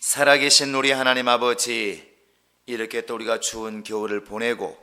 살아계신 우리 하나님 아버지, 이렇게 또 우리가 추운 겨울을 보내고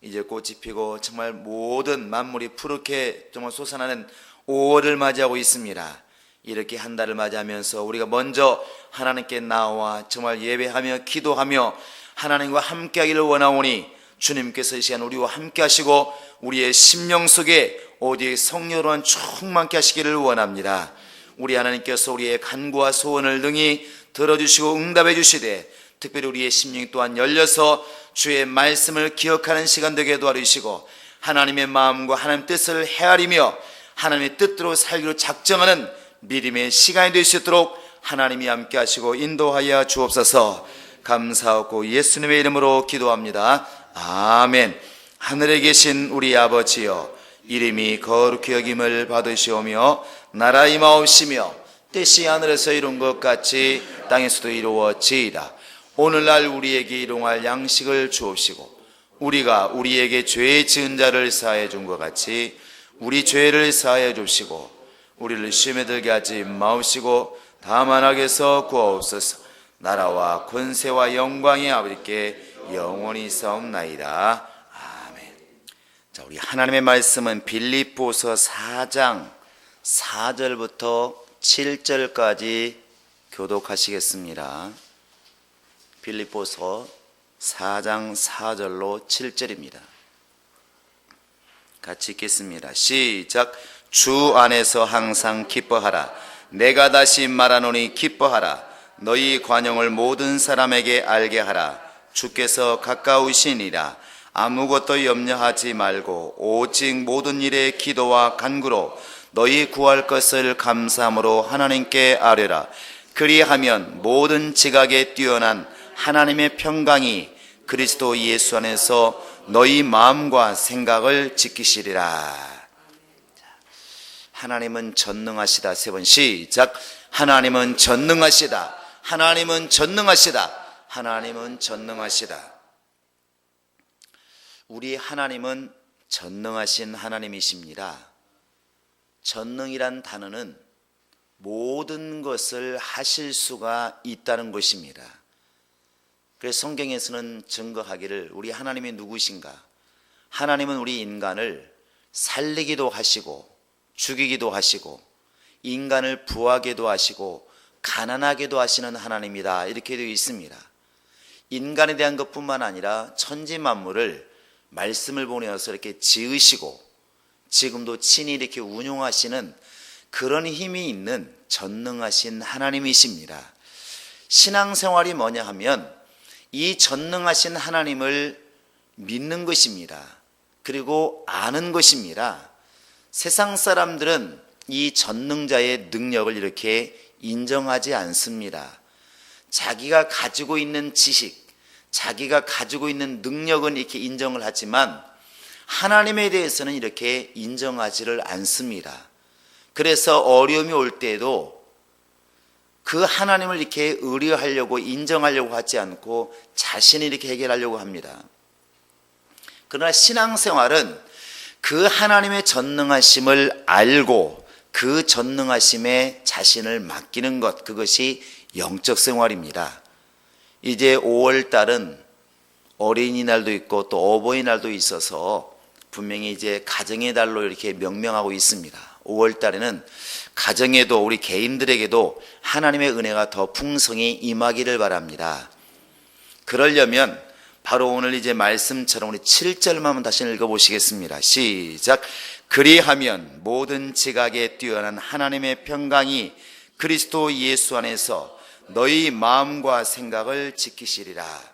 이제 꽃이 피고 정말 모든 만물이 푸르게 정말 솟아나는 5월을 맞이하고 있습니다. 이렇게 한 달을 맞이하면서 우리가 먼저 하나님께 나와 정말 예배하며 기도하며 하나님과 함께하기를 원하오니, 주님께서 이 시간 우리와 함께 하시고 우리의 심령 속에 오직 성령으로만 충만케 하시기를 원합니다. 우리 하나님께서 우리의 간구와 소원을 능히 들어주시고 응답해 주시되, 특별히 우리의 심령이 또한 열려서 주의 말씀을 기억하는 시간 되게 도와주시고, 하나님의 마음과 하나님의 뜻을 헤아리며 하나님의 뜻대로 살기로 작정하는 믿음의 시간이 될 수 있도록 하나님이 함께 하시고 인도하여 주옵소서. 감사하고 예수님의 이름으로 기도합니다. 아멘. 하늘에 계신 우리 아버지여, 이름이 거룩히 여김을 받으시오며 나라 임하옵시며 뜻이 하늘에서 이룬 것 같이 땅에서도 이루어지이다. 오늘날 우리에게 일용할 양식을 주옵시고, 우리가 우리에게 죄 지은 자를 사하여 준 것 같이 우리 죄를 사하여 주시고, 우리를 시험에 들게 하지 마옵시고 다만 악에서 구하옵소서. 나라와 권세와 영광이 아버지께 영원히 있사옵나이다. 아멘. 자, 우리 하나님의 말씀은 빌립보서 4장 4절부터 7절까지 교독하시겠습니다. 빌립보서 4장 4절로 7절입니다. 같이 읽겠습니다. 시작. 주 안에서 항상 기뻐하라. 내가 다시 말하노니 기뻐하라. 너희 관용을 모든 사람에게 알게 하라. 주께서 가까우시니라. 아무것도 염려하지 말고 오직 모든 일에 기도와 간구로 너희 구할 것을 감사함으로 하나님께 아뢰라. 그리하면 모든 지각에 뛰어난 하나님의 평강이 그리스도 예수 안에서 너희 마음과 생각을 지키시리라. 하나님은 전능하시다. 세 번 시작. 하나님은 전능하시다. 하나님은 전능하시다. 하나님은 전능하시다. 우리 하나님은 전능하신 하나님이십니다. 전능이란 단어는 모든 것을 하실 수가 있다는 것입니다. 그래서 성경에서는 증거하기를, 우리 하나님이 누구신가? 하나님은 우리 인간을 살리기도 하시고 죽이기도 하시고 인간을 부하게도 하시고 가난하게도 하시는 하나님이다, 이렇게 되어 있습니다. 인간에 대한 것뿐만 아니라 천지 만물을 말씀을 보내어서 이렇게 지으시고 지금도 친히 이렇게 운용하시는 그런 힘이 있는 전능하신 하나님이십니다. 신앙생활이 뭐냐 하면 이 전능하신 하나님을 믿는 것입니다. 그리고 아는 것입니다. 세상 사람들은 이 전능자의 능력을 이렇게 인정하지 않습니다. 자기가 가지고 있는 지식, 자기가 가지고 있는 능력은 이렇게 인정을 하지만 하나님에 대해서는 이렇게 인정하지를 않습니다. 그래서 어려움이 올 때에도 그 하나님을 이렇게 의뢰하려고 인정하려고 하지 않고 자신이 이렇게 해결하려고 합니다. 그러나 신앙생활은 그 하나님의 전능하심을 알고 그 전능하심에 자신을 맡기는 것, 그것이 영적 생활입니다. 이제 5월달은 어린이날도 있고 또 어버이날도 있어서 분명히 이제 가정의 달로 이렇게 명명하고 있습니다. 5월달에는 가정에도 우리 개인들에게도 하나님의 은혜가 더 풍성히 임하기를 바랍니다. 그러려면 바로 오늘 이제 말씀처럼 우리 7절만 한번 다시 읽어보시겠습니다. 시작. 그리하면 모든 지각에 뛰어난 하나님의 평강이 그리스도 예수 안에서 너희 마음과 생각을 지키시리라.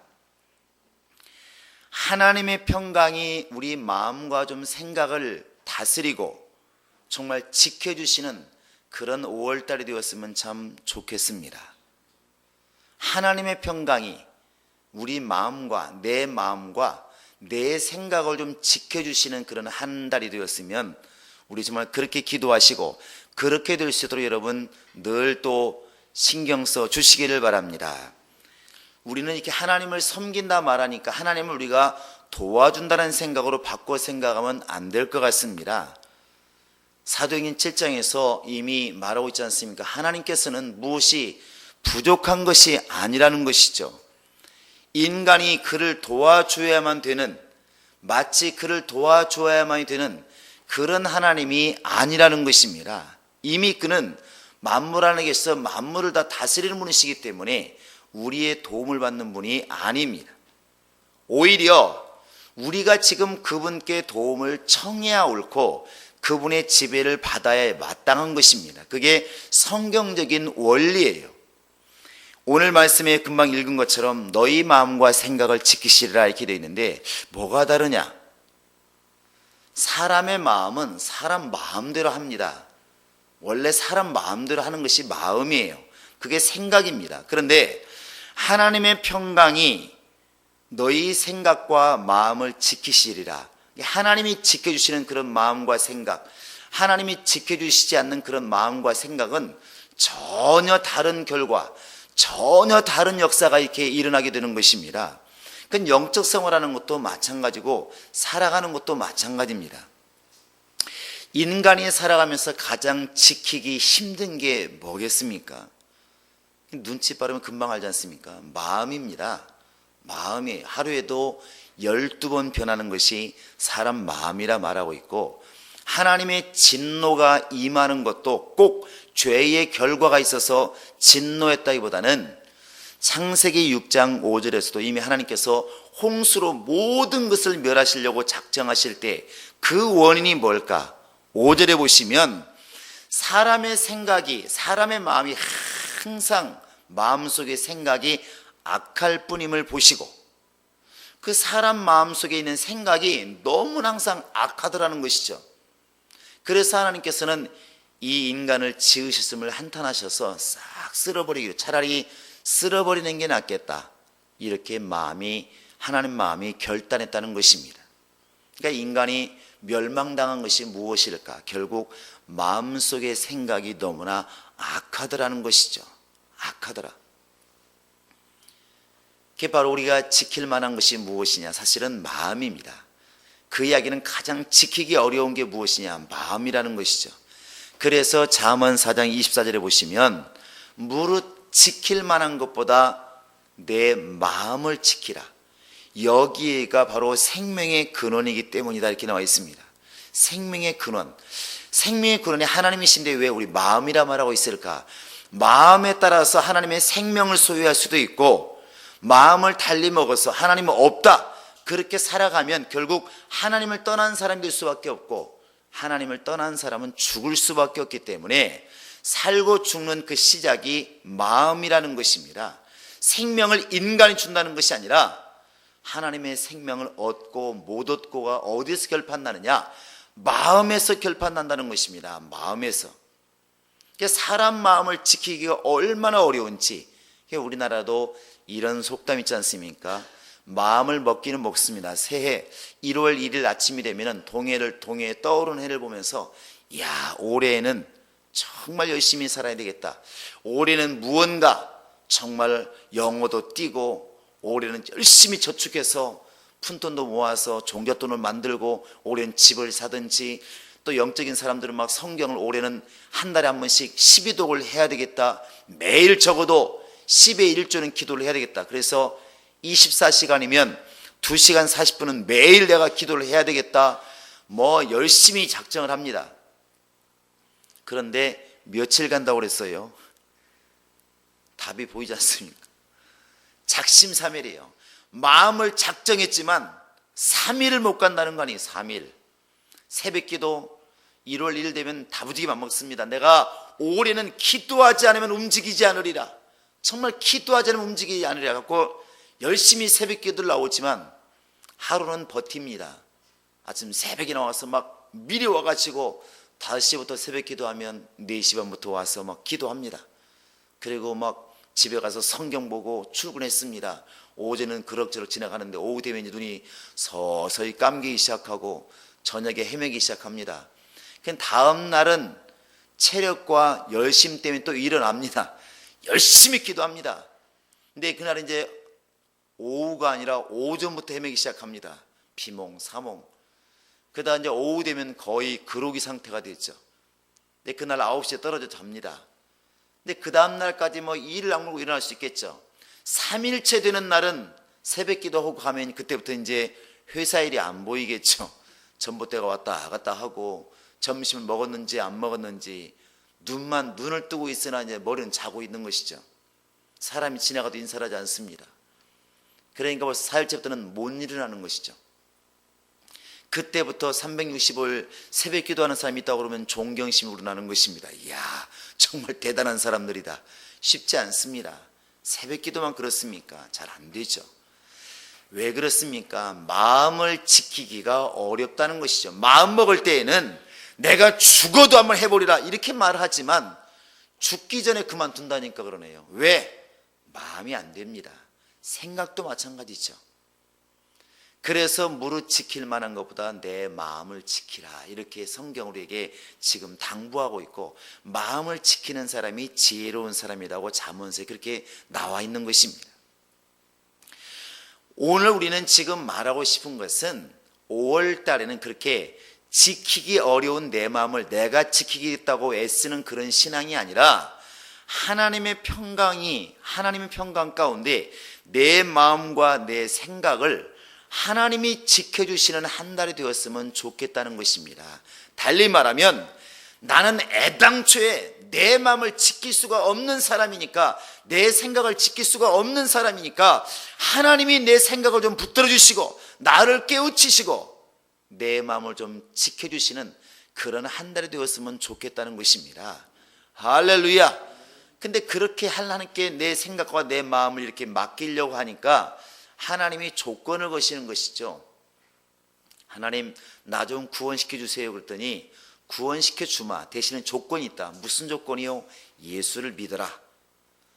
하나님의 평강이 우리 마음과 좀 생각을 다스리고 정말 지켜주시는 그런 5월달이 되었으면 참 좋겠습니다. 하나님의 평강이 우리 마음과 내 생각을 좀 지켜주시는 그런 한 달이 되었으면 우리 정말 그렇게 기도하시고 그렇게 될 수 있도록 여러분 늘 또 신경 써 주시기를 바랍니다. 우리는 이렇게 하나님을 섬긴다 말하니까 하나님을 우리가 도와준다는 생각으로 바꿔 생각하면 안 될 것 같습니다. 사도행전 7장에서 이미 말하고 있지 않습니까? 하나님께서는 무엇이 부족한 것이 아니라는 것이죠. 인간이 그를 도와줘야만 되는, 마치 그를 도와줘야만 되는 그런 하나님이 아니라는 것입니다. 이미 그는 만물 안에 계셔서 만물을 다 다스리는 분이시기 때문에 우리의 도움을 받는 분이 아닙니다. 오히려 우리가 지금 그분께 도움을 청해야 옳고 그분의 지배를 받아야 마땅한 것입니다. 그게 성경적인 원리예요. 오늘 말씀에 금방 읽은 것처럼 너희 마음과 생각을 지키시리라 이렇게 되어 있는데 뭐가 다르냐? 사람의 마음은 사람 마음대로 합니다. 원래 사람 마음대로 하는 것이 마음이에요. 그게 생각입니다. 그런데 하나님의 평강이 너희 생각과 마음을 지키시리라. 하나님이 지켜주시는 그런 마음과 생각, 하나님이 지켜주시지 않는 그런 마음과 생각은 전혀 다른 결과, 전혀 다른 역사가 이렇게 일어나게 되는 것입니다. 그 영적 생활하는 것도 마찬가지고 살아가는 것도 마찬가지입니다. 인간이 살아가면서 가장 지키기 힘든 게 뭐겠습니까? 눈치 빠르면 금방 알지 않습니까? 마음입니다. 마음이 하루에도 12번 변하는 것이 사람 마음이라 말하고 있고, 하나님의 진노가 임하는 것도 꼭 죄의 결과가 있어서 진노했다기보다는 창세기 6장 5절에서도 이미 하나님께서 홍수로 모든 것을 멸하시려고 작정하실 때 그 원인이 뭘까? 5절에 보시면 사람의 생각이, 사람의 마음이 항상 마음속의 생각이 악할 뿐임을 보시고, 그 사람 마음속에 있는 생각이 너무나 항상 악하더라는 것이죠. 그래서 하나님께서는 이 인간을 지으셨음을 한탄하셔서 싹 쓸어버리기로, 차라리 쓸어버리는 게 낫겠다, 이렇게 하나님 마음이 결단했다는 것입니다. 그러니까 인간이 멸망당한 것이 무엇일까? 결국 마음속의 생각이 너무나 악하더라는 것이죠. 악하더라. 그게 바로 우리가 지킬 만한 것이 무엇이냐? 사실은 마음입니다. 그 이야기는 가장 지키기 어려운 게 무엇이냐? 마음이라는 것이죠. 그래서 잠언 4장 24절에 보시면 무릇 지킬 만한 것보다 내 마음을 지키라. 여기가 바로 생명의 근원이기 때문이다, 이렇게 나와 있습니다. 생명의 근원. 생명의 근원이 하나님이신데 왜 우리 마음이라 말하고 있을까? 마음에 따라서 하나님의 생명을 소유할 수도 있고, 마음을 달리 먹어서 하나님은 없다, 그렇게 살아가면 결국 하나님을 떠난 사람이 될 수밖에 없고, 하나님을 떠난 사람은 죽을 수밖에 없기 때문에 살고 죽는 그 시작이 마음이라는 것입니다. 생명을 인간이 준다는 것이 아니라 하나님의 생명을 얻고 못 얻고가 어디서 결판나느냐? 마음에서 결판난다는 것입니다. 마음에서. 사람 마음을 지키기가 얼마나 어려운지, 우리나라도 이런 속담 있지 않습니까? 마음을 먹기는 먹습니다. 새해 1월 1일 아침이 되면 동해에 떠오르는 해를 보면서, 야, 올해에는 정말 열심히 살아야 되겠다. 올해는 무언가 정말 영어도 띄고, 올해는 열심히 저축해서 푼돈도 모아서 종잣돈을 만들고, 올해는 집을 사든지, 또 영적인 사람들은 막 성경을 올해는 한 달에 한 번씩 12독을 해야 되겠다. 매일 적어도 10의 1조는 기도를 해야 되겠다. 그래서 24시간이면 2시간 40분은 매일 내가 기도를 해야 되겠다. 열심히 작정을 합니다. 그런데 며칠 간다고 그랬어요? 답이 보이지 않습니까? 작심삼일이에요. 마음을 작정했지만 3일을 못 간다는 거 아니에요. 3일. 새벽기도 1월 1일 되면 다부지게 맘먹습니다. 내가 올해는 기도하지 않으면 움직이지 않으리라. 정말 기도하지 않으면 움직이지 않으리라 갖고 열심히 새벽기도를 나오지만 하루는 버팁니다. 아침 새벽에 나와서 막 미리 와가지고 5시부터 새벽기도하면 4시 반부터 와서 막 기도합니다. 그리고 막 집에 가서 성경 보고 출근했습니다. 오전은 그럭저럭 지나가는데 오후 되면 눈이 서서히 감기기 시작하고 저녁에 헤매기 시작합니다. 다음 날은 체력과 열심 때문에 또 일어납니다. 열심히 기도합니다. 근데 그날 이제 오후가 아니라 오전부터 헤매기 시작합니다. 비몽 사몽. 그러다 이제 오후 되면 거의 그로기 상태가 됐죠. 근데 그날 9시에 떨어져 잡니다. 근데 그 다음 날까지 뭐 이를 악물고 일어날 수 있겠죠. 3일째 되는 날은 새벽 기도하고 가면 그때부터 이제 회사 일이 안 보이겠죠. 전봇대가 왔다 갔다 하고 점심을 먹었는지 안 먹었는지 눈을 뜨고 있으나 이제 머리는 자고 있는 것이죠. 사람이 지나가도 인사를 하지 않습니다. 그러니까 벌써 4일째부터는 못 일어나는 것이죠. 그때부터 365일 새벽 기도하는 사람이 있다고 그러면 존경심이 우러나는 것입니다. 이야, 정말 대단한 사람들이다. 쉽지 않습니다. 새벽 기도만 그렇습니까? 잘 안 되죠. 왜 그렇습니까? 마음을 지키기가 어렵다는 것이죠. 마음 먹을 때에는 내가 죽어도 한번 해보리라 이렇게 말을 하지만 죽기 전에 그만둔다니까 그러네요. 왜? 마음이 안 됩니다. 생각도 마찬가지죠. 그래서 무릇 지킬 만한 것보다 내 마음을 지키라 이렇게 성경 우리에게 지금 당부하고 있고, 마음을 지키는 사람이 지혜로운 사람이라고 잠언서에 그렇게 나와 있는 것입니다. 오늘 우리는 지금 말하고 싶은 것은 5월 달에는 그렇게 지키기 어려운 내 마음을 내가 지키겠다고 애쓰는 그런 신앙이 아니라 하나님의 평강 가운데 내 마음과 내 생각을 하나님이 지켜주시는 한 달이 되었으면 좋겠다는 것입니다. 달리 말하면 나는 애당초에 내 마음을 지킬 수가 없는 사람이니까, 내 생각을 지킬 수가 없는 사람이니까 하나님이 내 생각을 좀 붙들어 주시고 나를 깨우치시고 내 마음을 좀 지켜주시는 그런 한 달이 되었으면 좋겠다는 것입니다. 할렐루야. 근데 그렇게 하나님께 내 생각과 내 마음을 이렇게 맡기려고 하니까 하나님이 조건을 거시는 것이죠. 하나님, 나 좀 구원시켜 주세요. 그랬더니 구원시켜 주마. 대신에 조건이 있다. 무슨 조건이요? 예수를 믿어라.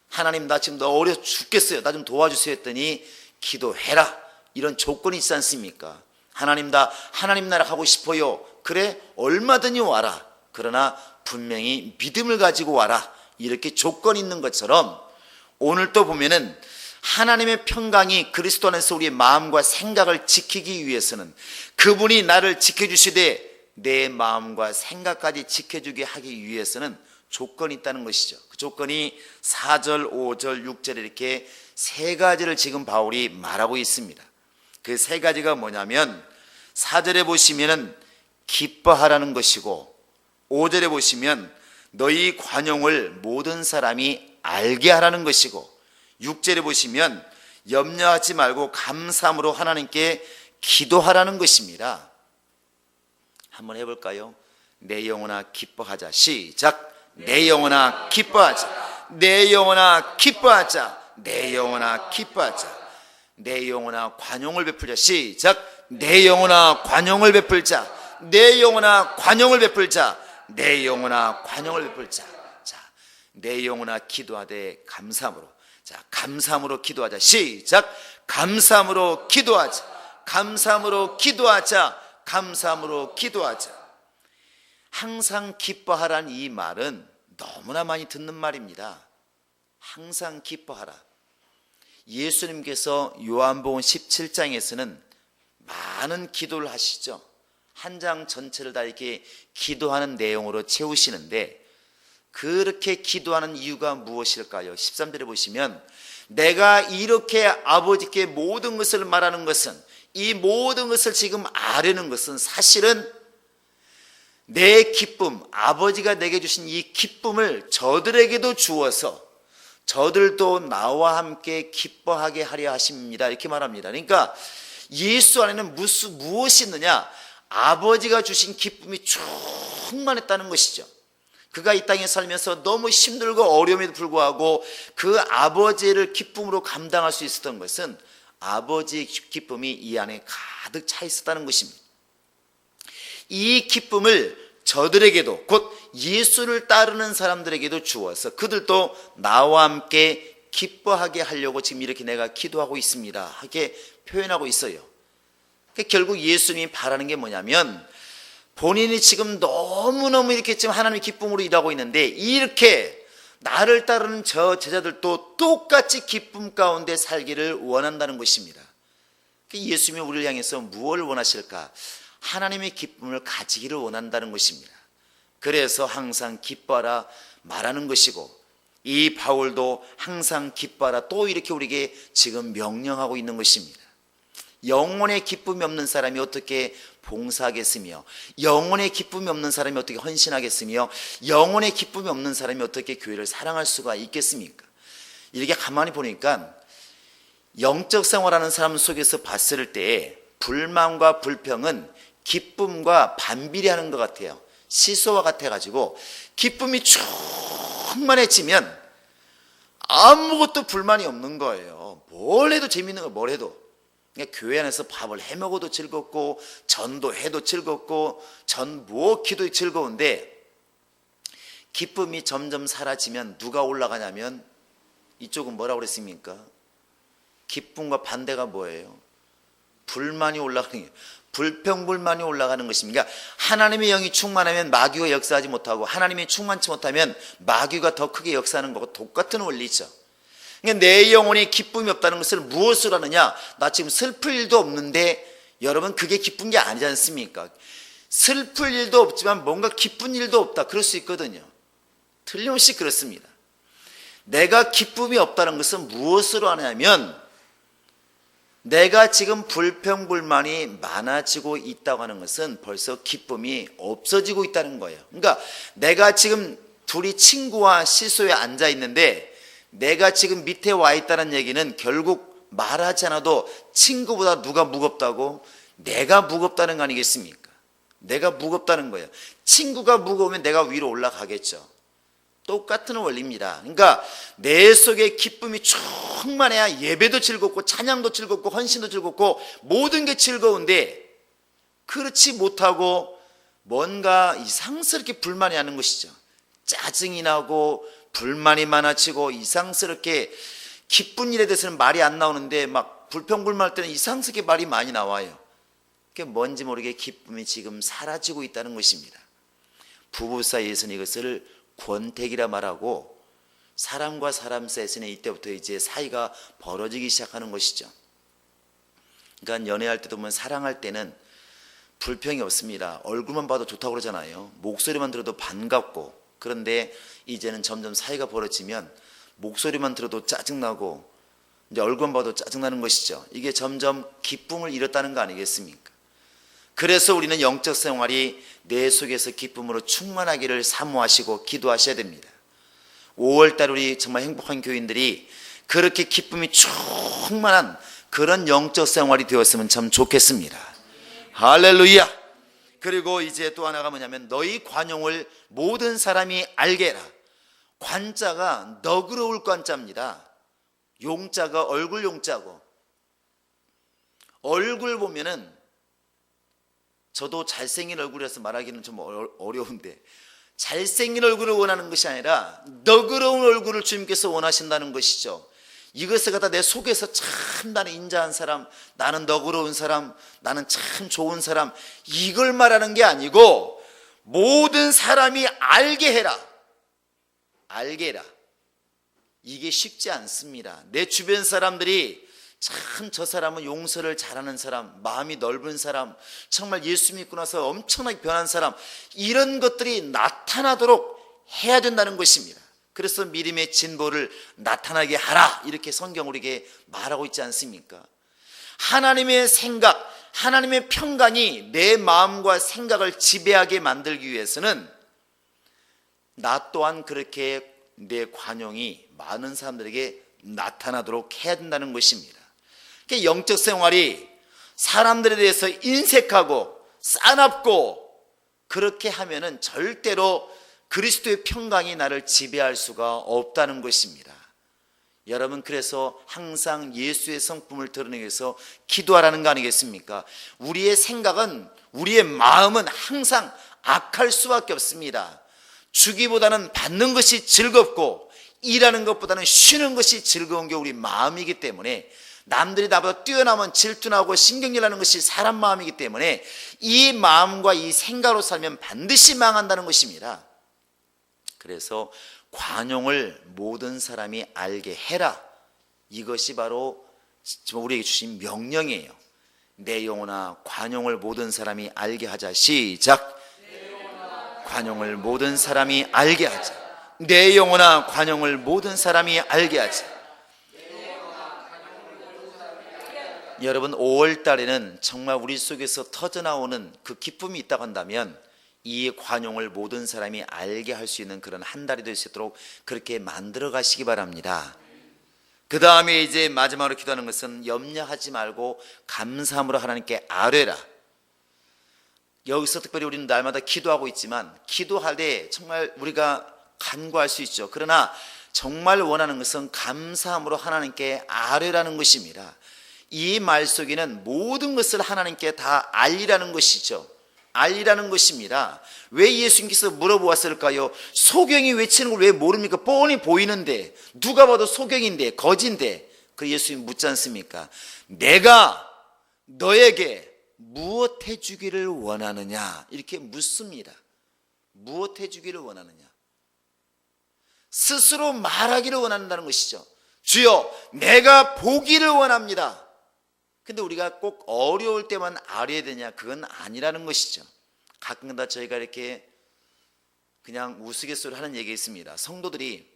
하나님, 나 지금 너 어려서 죽겠어요. 나 좀 도와주세요. 했더니 기도해라. 이런 조건이 있지 않습니까? 하나님, 나 하나님 나라 가고 싶어요. 그래, 얼마든지 와라. 그러나 분명히 믿음을 가지고 와라. 이렇게 조건이 있는 것처럼 오늘 또 보면은 하나님의 평강이 그리스도 안에서 우리의 마음과 생각을 지키기 위해서는 그분이 나를 지켜주시되 내 마음과 생각까지 지켜주게 하기 위해서는 조건이 있다는 것이죠. 그 조건이 4절, 5절, 6절 이렇게 세 가지를 지금 바울이 말하고 있습니다. 그 세 가지가 뭐냐면 4절에 보시면은 기뻐하라는 것이고, 5절에 보시면 너희 관용을 모든 사람이 알게 하라는 것이고, 6절에 보시면 염려하지 말고 감사함으로 하나님께 기도하라는 것입니다. 한번 해볼까요? 내 영혼아 기뻐하자. 시작. 내 영혼아 기뻐하자. 내 영혼아 기뻐하자. 내 영혼아 기뻐하자. 내 영혼아 관용을 베풀자. 시작. 내 영혼아 관용을 베풀자. 내 영혼아 관용을 베풀자. 내 영혼아 관용을 베풀자. 자, 내 영혼아 기도하되 감사함으로. 자, 감사함으로 기도하자. 시작. 감사함으로 기도하자. 감사함으로 기도하자. 감사함으로 기도하자. 항상 기뻐하라는 이 말은 너무나 많이 듣는 말입니다. 항상 기뻐하라. 예수님께서 요한복음 17장에서는 많은 기도를 하시죠. 한 장 전체를 다 이렇게 기도하는 내용으로 채우시는데, 그렇게 기도하는 이유가 무엇일까요? 13절에 보시면 내가 이렇게 아버지께 모든 것을 말하는 것은, 이 모든 것을 지금 아뢰는 것은 사실은 내 기쁨, 아버지가 내게 주신 이 기쁨을 저들에게도 주어서 저들도 나와 함께 기뻐하게 하려 하십니다. 이렇게 말합니다. 그러니까 예수 안에는 무엇이 있느냐? 아버지가 주신 기쁨이 충만했다는 것이죠. 그가 이 땅에 살면서 너무 힘들고 어려움에도 불구하고 그 아버지를 기쁨으로 감당할 수 있었던 것은 아버지의 기쁨이 이 안에 가득 차 있었다는 것입니다. 이 기쁨을 저들에게도, 곧 예수를 따르는 사람들에게도 주어서 그들도 나와 함께 기뻐하게 하려고 지금 이렇게 내가 기도하고 있습니다. 이렇게 표현하고 있어요. 결국 예수님이 바라는 게 뭐냐면, 본인이 지금 너무너무 이렇게 지금 하나님의 기쁨으로 일하고 있는데 이렇게 나를 따르는 저 제자들도 똑같이 기쁨 가운데 살기를 원한다는 것입니다. 예수님이 우리를 향해서 무엇을 원하실까? 하나님의 기쁨을 가지기를 원한다는 것입니다. 그래서 항상 기뻐하라 말하는 것이고, 이 바울도 항상 기뻐하라 또 이렇게 우리에게 지금 명령하고 있는 것입니다. 영혼의 기쁨이 없는 사람이 어떻게 봉사하겠으며, 영혼의 기쁨이 없는 사람이 어떻게 헌신하겠으며, 영혼의 기쁨이 없는 사람이 어떻게 교회를 사랑할 수가 있겠습니까? 이렇게 가만히 보니까 영적 생활하는 사람 속에서 봤을 때 불만과 불평은 기쁨과 반비례하는 것 같아요. 시소와 같아가지고 기쁨이 충만해지면 아무것도 불만이 없는 거예요. 뭘 해도 재밌는 거, 뭘 해도. 그러니까 교회 안에서 밥을 해 먹어도 즐겁고, 전도해도 즐겁고, 전무기도 즐거운데, 기쁨이 점점 사라지면 누가 올라가냐면, 이쪽은 뭐라고 그랬습니까? 기쁨과 반대가 뭐예요? 불만이 올라가는 거예요. 불평불만이 올라가는 것입니다. 그러니까 하나님의 영이 충만하면 마귀가 역사하지 못하고, 하나님이 충만치 못하면 마귀가 더 크게 역사하는 것과 똑같은 원리죠. 그러니까 내 영혼이 기쁨이 없다는 것을 무엇으로 하느냐? 나 지금 슬플 일도 없는데, 여러분 그게 기쁜 게 아니지 않습니까? 슬플 일도 없지만 뭔가 기쁜 일도 없다, 그럴 수 있거든요. 틀림없이 그렇습니다. 내가 기쁨이 없다는 것은 무엇으로 하냐면, 내가 지금 불평불만이 많아지고 있다고 하는 것은 벌써 기쁨이 없어지고 있다는 거예요. 그러니까 내가 지금 둘이 친구와 시소에 앉아 있는데, 내가 지금 밑에 와 있다는 얘기는 결국 말하지 않아도 친구보다 누가 무겁다고? 내가 무겁다는 거 아니겠습니까? 내가 무겁다는 거예요. 친구가 무거우면 내가 위로 올라가겠죠. 똑같은 원리입니다. 그러니까 내 속에 기쁨이 충만해야 예배도 즐겁고, 찬양도 즐겁고, 헌신도 즐겁고, 모든 게 즐거운데, 그렇지 못하고 뭔가 이상스럽게 불만이 하는 것이죠. 짜증이 나고 불만이 많아지고, 이상스럽게 기쁜 일에 대해서는 말이 안 나오는데 막 불평불만할 때는 이상스럽게 말이 많이 나와요. 그게 뭔지 모르게 기쁨이 지금 사라지고 있다는 것입니다. 부부 사이에서는 이것을 권태기라 말하고, 사람과 사람 사이에서는 이때부터 이제 사이가 벌어지기 시작하는 것이죠. 그러니까 연애할 때도 보면 사랑할 때는 불평이 없습니다. 얼굴만 봐도 좋다고 그러잖아요. 목소리만 들어도 반갑고. 그런데 이제는 점점 사이가 벌어지면 목소리만 들어도 짜증나고, 이제 얼굴만 봐도 짜증나는 것이죠. 이게 점점 기쁨을 잃었다는 거 아니겠습니까? 그래서 우리는 영적 생활이 내 속에서 기쁨으로 충만하기를 사모하시고 기도하셔야 됩니다. 5월달 우리 정말 행복한 교인들이 그렇게 기쁨이 충만한 그런 영적 생활이 되었으면 참 좋겠습니다. 할렐루야. 그리고 이제 또 하나가 뭐냐면, 너희 관용을 모든 사람이 알게 해라. 관자가 너그러울 관자입니다. 용자가 얼굴 용자고, 얼굴 보면은, 저도 잘생긴 얼굴이라서 말하기는 좀 어려운데, 잘생긴 얼굴을 원하는 것이 아니라 너그러운 얼굴을 주님께서 원하신다는 것이죠. 이것을 갖다 내 속에서 참 나는 인자한 사람, 나는 너그러운 사람, 나는 참 좋은 사람, 이걸 말하는 게 아니고 모든 사람이 알게 해라. 알게 해라. 이게 쉽지 않습니다. 내 주변 사람들이 참 저 사람은 용서를 잘하는 사람, 마음이 넓은 사람, 정말 예수 믿고 나서 엄청나게 변한 사람, 이런 것들이 나타나도록 해야 된다는 것입니다. 그래서 믿음의 진보를 나타나게 하라, 이렇게 성경 우리에게 말하고 있지 않습니까? 하나님의 생각, 하나님의 평강이 내 마음과 생각을 지배하게 만들기 위해서는 나 또한 그렇게 내 관용이 많은 사람들에게 나타나도록 해야 된다는 것입니다. 영적 생활이 사람들에 대해서 인색하고 싸납고 그렇게 하면은 절대로 그리스도의 평강이 나를 지배할 수가 없다는 것입니다. 여러분, 그래서 항상 예수의 성품을 드러내기 위해서 기도하라는 거 아니겠습니까? 우리의 생각은, 우리의 마음은 항상 악할 수밖에 없습니다. 주기보다는 받는 것이 즐겁고, 일하는 것보다는 쉬는 것이 즐거운 게 우리 마음이기 때문에, 남들이 나보다 뛰어나면 질투나고 신경질나는 것이 사람 마음이기 때문에 이 마음과 이 생각으로 살면 반드시 망한다는 것입니다. 그래서 관용을 모든 사람이 알게 해라. 이것이 바로 우리에게 주신 명령이에요. 내 영혼아, 관용을 모든 사람이 알게 하자. 시작. 관용을 모든 사람이 알게 하자. 내 영원한 관용을 모든 사람이 알게 하지. 여러분, 5월 달에는 정말 우리 속에서 터져나오는 그 기쁨이 있다고 한다면 이 관용을 모든 사람이 알게 할 수 있는 그런 한 달이 될 수 있도록 그렇게 만들어 가시기 바랍니다. 그 다음에 이제 마지막으로 기도하는 것은 염려하지 말고 감사함으로 하나님께 아뢰라. 여기서 특별히 우리는 날마다 기도하고 있지만 기도할 때 정말 우리가 간구할 수 있죠. 그러나 정말 원하는 것은 감사함으로 하나님께 아뢰라는 것입니다. 이 말 속에는 모든 것을 하나님께 다 알리라는 것이죠. 알리라는 것입니다. 왜 예수님께서 물어보았을까요? 소경이 외치는 걸 왜 모릅니까? 뻔히 보이는데, 누가 봐도 소경인데, 거지인데. 그 예수님 묻지 않습니까? 내가 너에게 무엇 해주기를 원하느냐? 이렇게 묻습니다. 무엇 해주기를 원하느냐? 스스로 말하기를 원한다는 것이죠. 주여, 내가 보기를 원합니다. 근데 우리가 꼭 어려울 때만 알아야 되냐? 그건 아니라는 것이죠. 가끔가다 저희가 이렇게 그냥 우스갯소리를 하는 얘기가 있습니다. 성도들이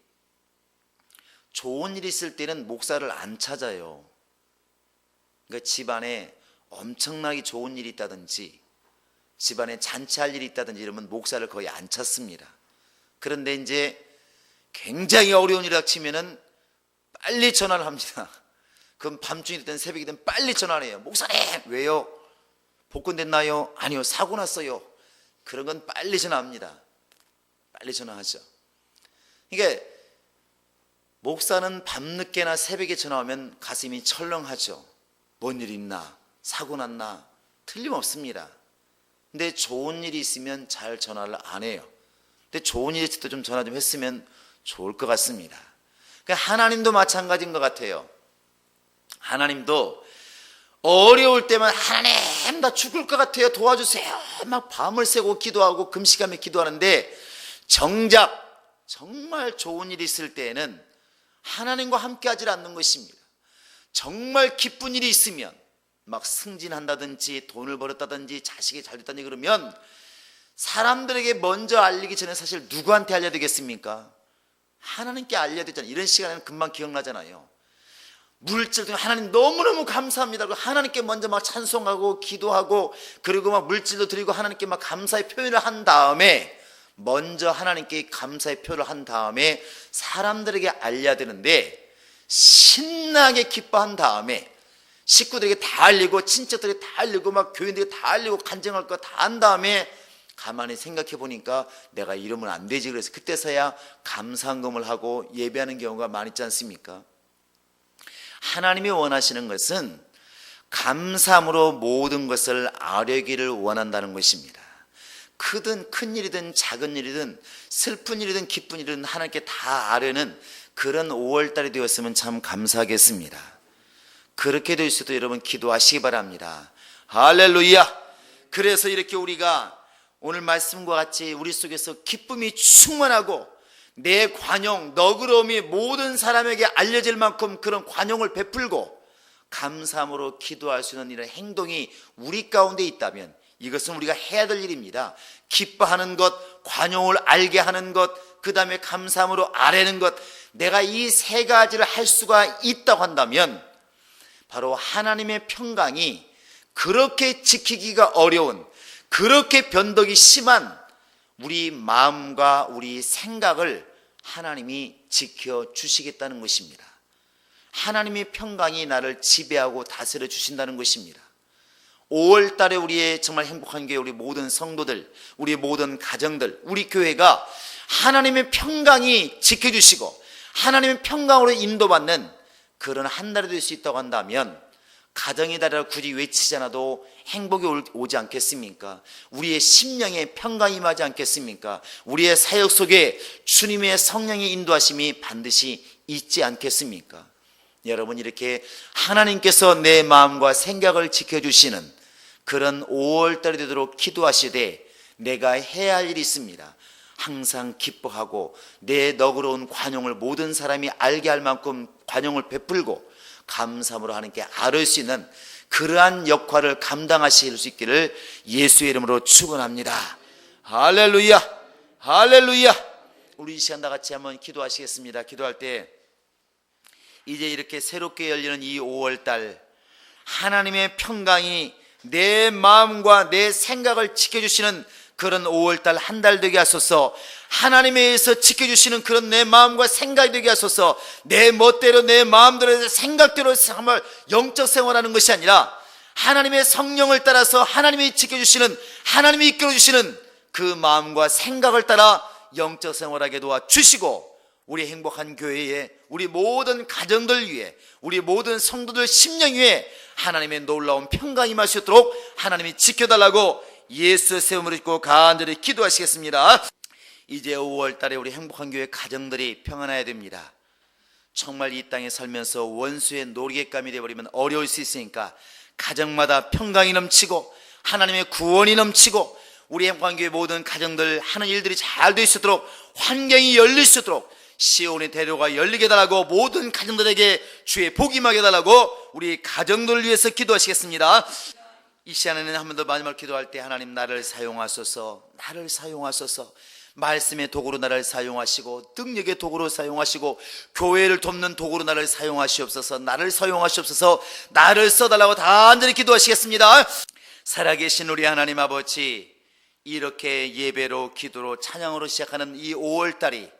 좋은 일이 있을 때는 목사를 안 찾아요. 그러니까 집안에 엄청나게 좋은 일이 있다든지 집안에 잔치할 일이 있다든지 이러면 목사를 거의 안 찾습니다. 그런데 이제 굉장히 어려운 일이 닥치면은 빨리 전화를 합니다. 그럼 밤중이 됐든 새벽이 됐든 빨리 전화를 해요. 목사님, 왜요? 복권됐나요? 아니요, 사고 났어요. 그런 건 빨리 전화합니다. 빨리 전화하죠. 그러니까 목사는 밤늦게나 새벽에 전화하면 가슴이 철렁하죠. 뭔 일 있나? 사고 났나? 틀림없습니다. 근데 좋은 일이 있으면 잘 전화를 안 해요. 근데 좋은 일이 있을 때 좀 전화 좀 했으면 좋을 것 같습니다. 그러니까 하나님도 마찬가지인 것 같아요. 하나님도 어려울 때만 하나님 나 죽을 것 같아요 도와주세요 막 밤을 새고 기도하고 금식하며 기도하는데 정작 정말 좋은 일이 있을 때에는 하나님과 함께 하지 않는 것입니다. 정말 기쁜 일이 있으면 막 승진한다든지 돈을 벌었다든지 자식이 잘 됐다든지 그러면 사람들에게 먼저 알리기 전에 사실 누구한테 알려야 되겠습니까? 하나님께 알려야 되잖아요. 이런 시간에는 금방 기억나잖아요. 물질 중에 하나님 너무너무 감사합니다. 하나님께 먼저 막 찬송하고 기도하고 그리고 막 물질도 드리고 하나님께 막 감사의 표현을 한 다음에 먼저 하나님께 감사의 표현을 한 다음에 사람들에게 알려야 되는데 신나게 기뻐한 다음에 식구들에게 다 알리고 친척들에게 다 알리고 막 교인들에게 다 알리고 간증할 거 다 한 다음에 가만히 생각해 보니까 내가 이러면 안 되지 그래서 그때서야 감사한금을 하고 예배하는 경우가 많이 있지 않습니까? 하나님이 원하시는 것은 감사함으로 모든 것을 아뢰기를 원한다는 것입니다. 크든 큰 일이든 작은 일이든 슬픈 일이든 기쁜 일이든 하나님께 다 아뢰는 그런 5월달이 되었으면 참 감사하겠습니다. 그렇게 될 수도 여러분 기도하시기 바랍니다. 할렐루야. 그래서 이렇게 우리가 오늘 말씀과 같이 우리 속에서 기쁨이 충만하고 내 관용, 너그러움이 모든 사람에게 알려질 만큼 그런 관용을 베풀고 감사함으로 기도할 수 있는 이런 행동이 우리 가운데 있다면 이것은 우리가 해야 될 일입니다. 기뻐하는 것, 관용을 알게 하는 것, 그 다음에 감사함으로 아뢰는 것, 내가 이 세 가지를 할 수가 있다고 한다면 바로 하나님의 평강이 그렇게 지키기가 어려운, 그렇게 변덕이 심한 우리 마음과 우리 생각을 하나님이 지켜주시겠다는 것입니다. 하나님의 평강이 나를 지배하고 다스려 주신다는 것입니다. 5월 달에 우리의 정말 행복한 교회, 우리 모든 성도들, 우리 모든 가정들, 우리 교회가 하나님의 평강이 지켜주시고 하나님의 평강으로 인도받는 그런 한 달이 될 수 있다고 한다면 가정의 달이라 굳이 외치지 않아도 행복이 오지 않겠습니까? 우리의 심령에 평강이 임하지 않겠습니까? 우리의 사역 속에 주님의 성령의 인도하심이 반드시 있지 않겠습니까? 여러분, 이렇게 하나님께서 내 마음과 생각을 지켜주시는 그런 5월달이 되도록 기도하시되 내가 해야 할 일이 있습니다. 항상 기뻐하고 내 너그러운 관용을 모든 사람이 알게 할 만큼 관용을 베풀고 감사함으로 하나님께 아뢰 수 있는 그러한 역할을 감당하실 수 있기를 예수의 이름으로 축원합니다. 할렐루야, 할렐루야. 우리 이 시간 다 같이 한번 기도하시겠습니다. 기도할 때 이제 이렇게 새롭게 열리는 이 5월달, 하나님의 평강이 내 마음과 내 생각을 지켜주시는 그런 5월달 한 달 되게 하소서. 하나님에 의해서 지켜주시는 그런 내 마음과 생각이 되게 하소서. 내 멋대로 내 마음대로 내 생각대로 정말 영적 생활하는 것이 아니라 하나님의 성령을 따라서 하나님이 지켜주시는, 하나님이 이끌어주시는 그 마음과 생각을 따라 영적 생활하게 도와주시고, 우리 행복한 교회에, 우리 모든 가정들 위해, 우리 모든 성도들 심령 위에 하나님의 놀라운 평강이 임할 수 있도록 하나님이 지켜달라고 예수의 세움을 입고 간절히 기도하시겠습니다. 이제 5월달에 우리 행복한 교회 가정들이 평안해야 됩니다. 정말 이 땅에 살면서 원수의 놀이개감이 되어버리면 어려울 수 있으니까 가정마다 평강이 넘치고 하나님의 구원이 넘치고 우리 행복한 교회 모든 가정들 하는 일들이 잘 될 수 있도록, 환경이 열릴 수 있도록 시온의 대로가 열리게 해달라고, 모든 가정들에게 주의 복이 임하게 해달라고 우리 가정들을 위해서 기도하시겠습니다. 이 시간에는 한 번 더 마지막으로 기도할 때, 하나님 나를 사용하소서, 나를 사용하소서. 말씀의 도구로 나를 사용하시고, 능력의 도구로 사용하시고, 교회를 돕는 도구로 나를 사용하시옵소서. 나를 사용하시옵소서. 나를 써달라고 간절히 기도하시겠습니다. 살아계신 우리 하나님 아버지, 이렇게 예배로, 기도로, 찬양으로 시작하는 이 5월달이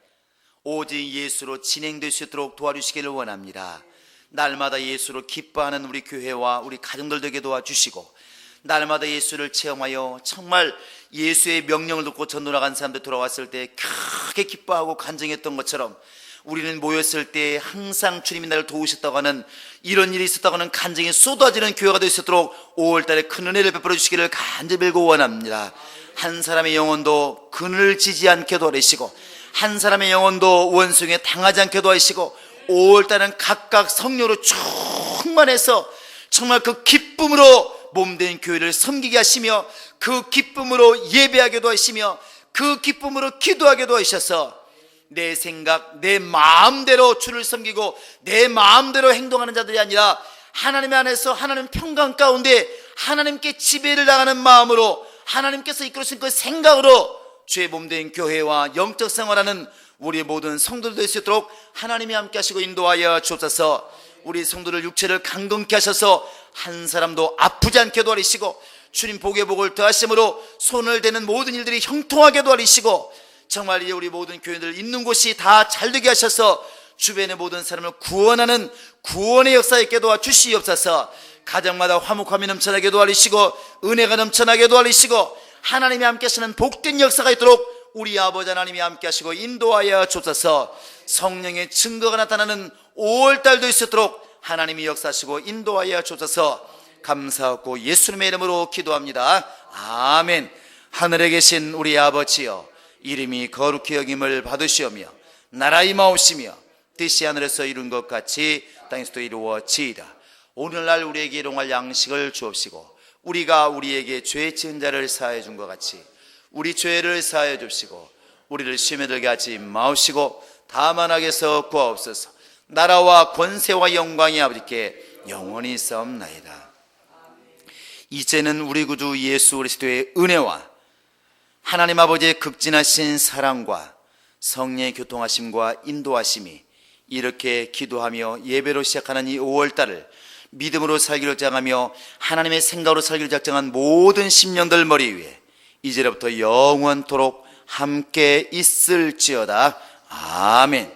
오직 예수로 진행될 수 있도록 도와주시기를 원합니다. 날마다 예수로 기뻐하는 우리 교회와 우리 가정들 되게 도와주시고, 날마다 예수를 체험하여 정말 예수의 명령을 듣고 전도나간 사람들 돌아왔을 때 크게 기뻐하고 간증했던 것처럼, 우리는 모였을 때 항상 주님이 나를 도우셨다고 하는, 이런 일이 있었다고 하는 간증이 쏟아지는 교회가 될 수 있도록 5월달에 큰 은혜를 베풀어 주시기를 간절히 빌고 원합니다. 한 사람의 영혼도 그늘을 지지 않게 도와주시고, 한 사람의 영혼도 원수에게 당하지 않게 도와주시고, 5월달은 각각 성령으로 충만해서 정말 그 기쁨으로 몸된 교회를 섬기게 하시며, 그 기쁨으로 예배하게 도와주시며, 그 기쁨으로 기도하게 도와주셔서 내 생각, 내 마음대로 주를 섬기고 내 마음대로 행동하는 자들이 아니라 하나님 안에서 하나님 평강 가운데 하나님께 지배를 당하는 마음으로, 하나님께서 이끌으신 그 생각으로 주의 몸된 교회와 영적 생활하는 우리 모든 성도들 될 수 있도록 하나님이 함께 하시고 인도하여 주옵소서. 우리 성도들 육체를 강건케 하셔서 한 사람도 아프지 않게 도와주시고, 주님 복의 복을 더하심으로 손을 대는 모든 일들이 형통하게 도와주시고, 정말 이제 우리 모든 교회들 있는 곳이 다 잘되게 하셔서 주변의 모든 사람을 구원하는 구원의 역사 있게 도와주시옵소서. 가정마다 화목함이 넘쳐나게 도와주시고, 은혜가 넘쳐나게 도와주시고, 하나님이 함께 하시는 복된 역사가 있도록 우리 아버지 하나님이 함께 하시고 인도하여 주옵소서. 성령의 증거가 나타나는 5월달도 있도록 하나님이 역사하시고 인도하여 주옵소서. 감사하고 예수님의 이름으로 기도합니다. 아멘. 하늘에 계신 우리 아버지여, 이름이 거룩히 여김을 받으시오며 나라 임하옵시며 뜻이 하늘에서 이룬 것 같이 땅에서도 이루어지이다. 오늘날 우리에게 일용할 양식을 주옵시고, 우리가 우리에게 죄 지은 자를 사하여 준 것 같이 우리 죄를 사하여 주시고, 우리를 시험에 들게 하지 마옵시고 다만 악에서 구하옵소서. 나라와 권세와 영광이 아버지께 영원히 있사옵나이다. 이제는 우리 구주 예수 그리스도의 은혜와 하나님 아버지의 극진하신 사랑과 성령의 교통하심과 인도하심이 이렇게 기도하며 예배로 시작하는 이 5월달을 믿음으로 살기를 작정하며 하나님의 생각으로 살기를 작정한 모든 심령들 머리 위에 이제로부터 영원토록 함께 있을지어다. 아멘.